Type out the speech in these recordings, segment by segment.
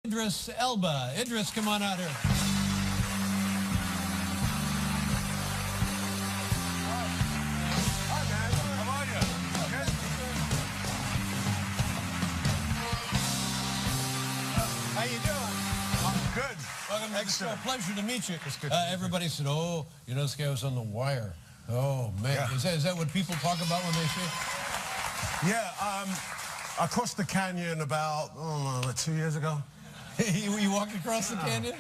Idris, Elba. Idris, come on out here. Hi, man. How are you? Okay. How you doing? I'm good. Welcome to the show. Excellent. Pleasure to meet you. It's good. Everybody said, oh, you know, this guy was on The Wire. Oh, man. Yeah. Is that what people talk about when they say? Yeah, I crossed the canyon about, like 2 years ago. you walked across the canyon?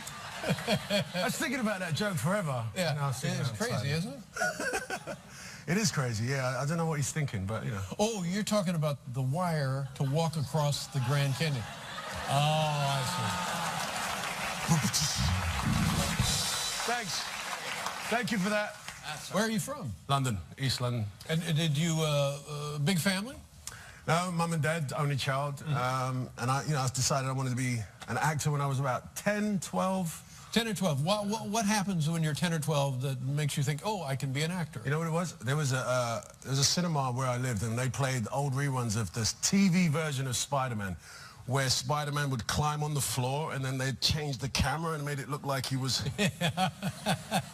I was thinking about that joke forever. Yeah, You know, it's crazy, isn't it? It is crazy, yeah. I don't know what he's thinking, but, you know. Oh, you're talking about The Wire to walk across the Grand Canyon. Oh, I Thanks. Thank you for that. see. Where are you from? London, East London. And did you, big family? No, mum and dad, only child. And I decided I wanted to be an actor when I was about 10, 12. 10 or 12. What happens when you're 10 or 12 that makes you think, oh, I can be an actor? You know what it was? There was a cinema where I lived, and they played old reruns of this TV version of Spider-Man, where Spider-Man would climb on the floor, and then they'd change the camera and made it look like he was... And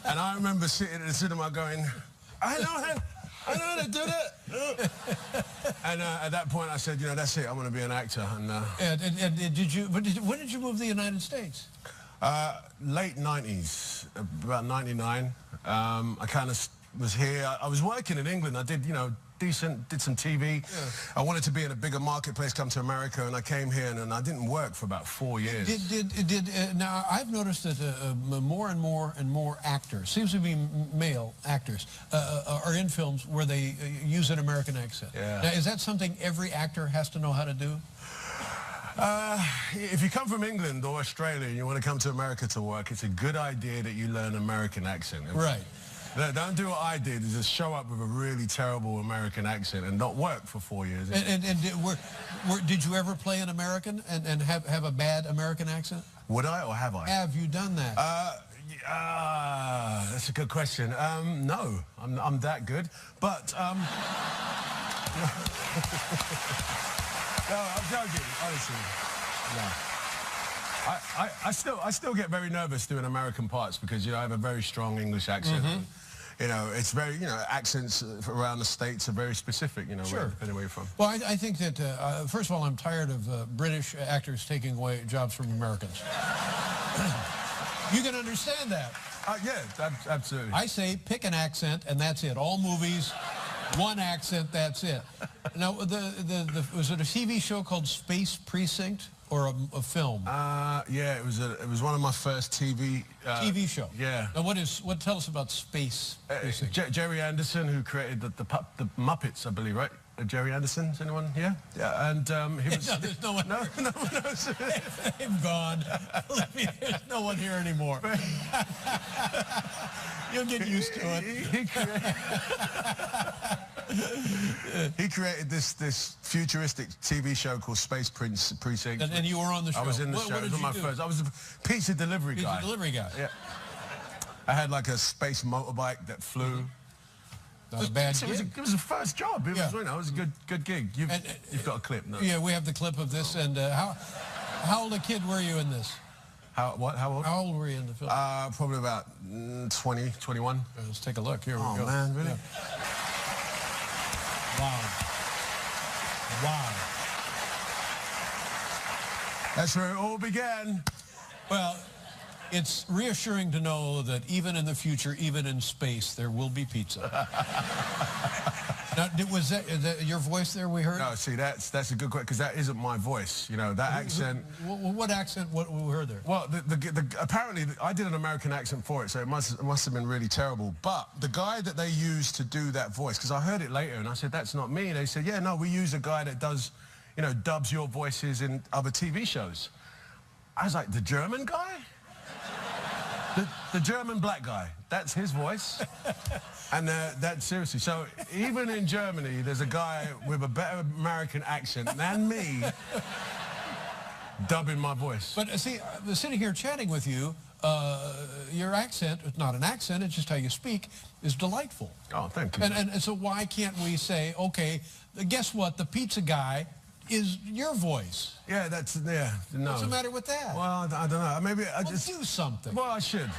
I remember sitting in the cinema going, I know how to do that. And at that point, I said, that's it. I want to be an actor. And when did you move to the United States? late 90s, about 99. I kind of was here. I was working in England. I did, did some TV. Yeah. I wanted to be in a bigger marketplace, come to America, and I came here, and I didn't work for about 4 years. Now, I've noticed that more and more actors, seems to be male actors, are in films where they use an American accent. Yeah. Now, is that something every actor has to know how to do? If you come from England or Australia and you want to come to America to work, it's a good idea that you learn American accent. Right. Don't do what I did, is just show up with a really terrible American accent and not work for 4 years. Did you ever play an American and have a bad American accent? Would I or have I? Have you done that? That's a good question. No, I'm that good. But, no, I'm joking, honestly. No. I still get very nervous doing American parts because, I have a very strong English accent. And, it's very, accents around the States are very specific, Sure. depending where you're from. Well, I think that, first of all, I'm tired of British actors taking away jobs from Americans. You can understand that. Yeah, absolutely. I say pick an accent and that's it. All movies, one accent, that's it. Now, was it a TV show called Space Precinct or a film? Yeah, it was one of my first TV show. Yeah. Now, tell us about Space Precinct. Jerry Anderson, who created the Muppets, I believe, right? Jerry Anderson, is anyone here? Yeah, and he was... No, there's no one. No one knows. They've gone. Believe me, there's no one here anymore. You'll get used to it. He created this futuristic TV show called Space Precinct. And you were on the show. I was in the show. What It did was you my do? first. I was a pizza delivery guy. Pizza delivery guy. Yeah. I had like a space motorbike that flew. Not a bad gig. It was a first job. It Yeah. was a good gig. You've got a clip, no? Yeah, we have the clip of this. And how old a kid were you in this? How old? How old were you in the film? Probably about 20, 21. Let's take a look. Here we go. Oh, man, really? Yeah. Wow. Wow. That's where it all began. Well, it's reassuring to know that even in the future, even in space, there will be pizza. Now, was that your voice there we heard? No, see, that's a good question, because that isn't my voice. That accent... What accent, what we heard there? Well, apparently, I did an American accent for it, so it must have been really terrible. But the guy that they used to do that voice, because I heard it later, and I said, that's not me. They said, yeah, no, we use a guy that does, dubs your voices in other TV shows. I was like, the German guy? The German black guy, that's his voice. And that's seriously, so even in Germany, there's a guy with a better American accent than me dubbing my voice. But see, sitting here chatting with you, your accent, it's not an accent, it's just how you speak, is delightful. Oh, thank you. And so why can't we say, okay, guess what, the pizza guy is your voice. Yeah, no. What's the matter with that? Well, I don't know. Maybe I just do something. Well, I should.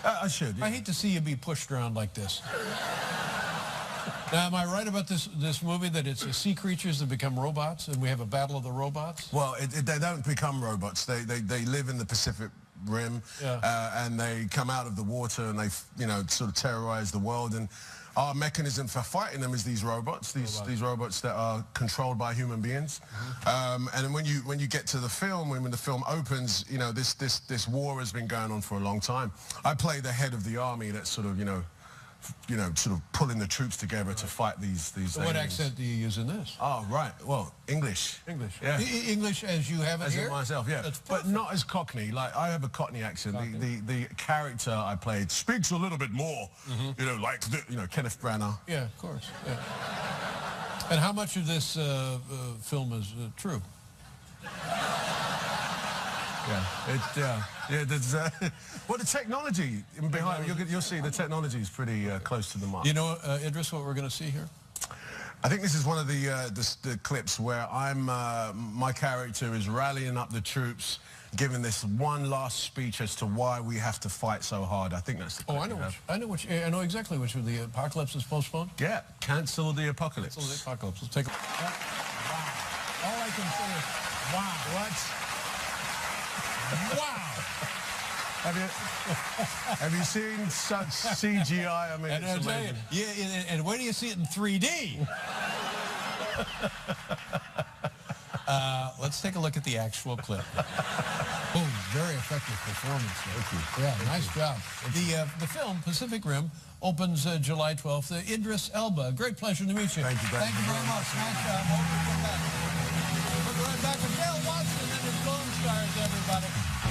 I should. Yeah. I hate to see you be pushed around like this. Now, am I right about this movie, that it's sea creatures that become robots, and we have a battle of the robots? Well, they don't become robots. They live in the Pacific Rim, and they come out of the water, and they sort of terrorize the world. And our mechanism for fighting them is these robots that are controlled by human beings. And then when you get to the film, when the film opens, this war has been going on for a long time. I play the head of the army that's sort of sort of pulling the troops together to fight these So what accent do you use in this? Oh, right. Well, English. English. Yeah. English as you have it here? As in myself, yeah. But not as Cockney. Like, I have a Cockney accent. The character I played speaks a little bit more, like, Kenneth Branagh. Yeah, of course. Yeah. And how much of this film is true? Well, the technology behind you'll see the technology is pretty close to the mark. You know, Idris, what we're going to see here? I think this is one of the clips where my character is rallying up the troops, giving this one last speech as to why we have to fight so hard. I think that's the clip. I know exactly which. The apocalypse is postponed? Yeah, cancel the apocalypse. Cancel the apocalypse. Let's take a look. Wow. All I can say is, wow. What? Wow! Have you seen such CGI? I mean, it's amazing. Yeah, and where do you see it in 3D? Let's take a look at the actual clip. Oh, very effective performance. Thank you. Yeah, nice job. The film, Pacific Rim, opens July 12th. Idris Elba, great pleasure to meet you. Thank you. Thank you very much. Nice job. We'll be right back with Dale Watson and his Lone Stars, everybody.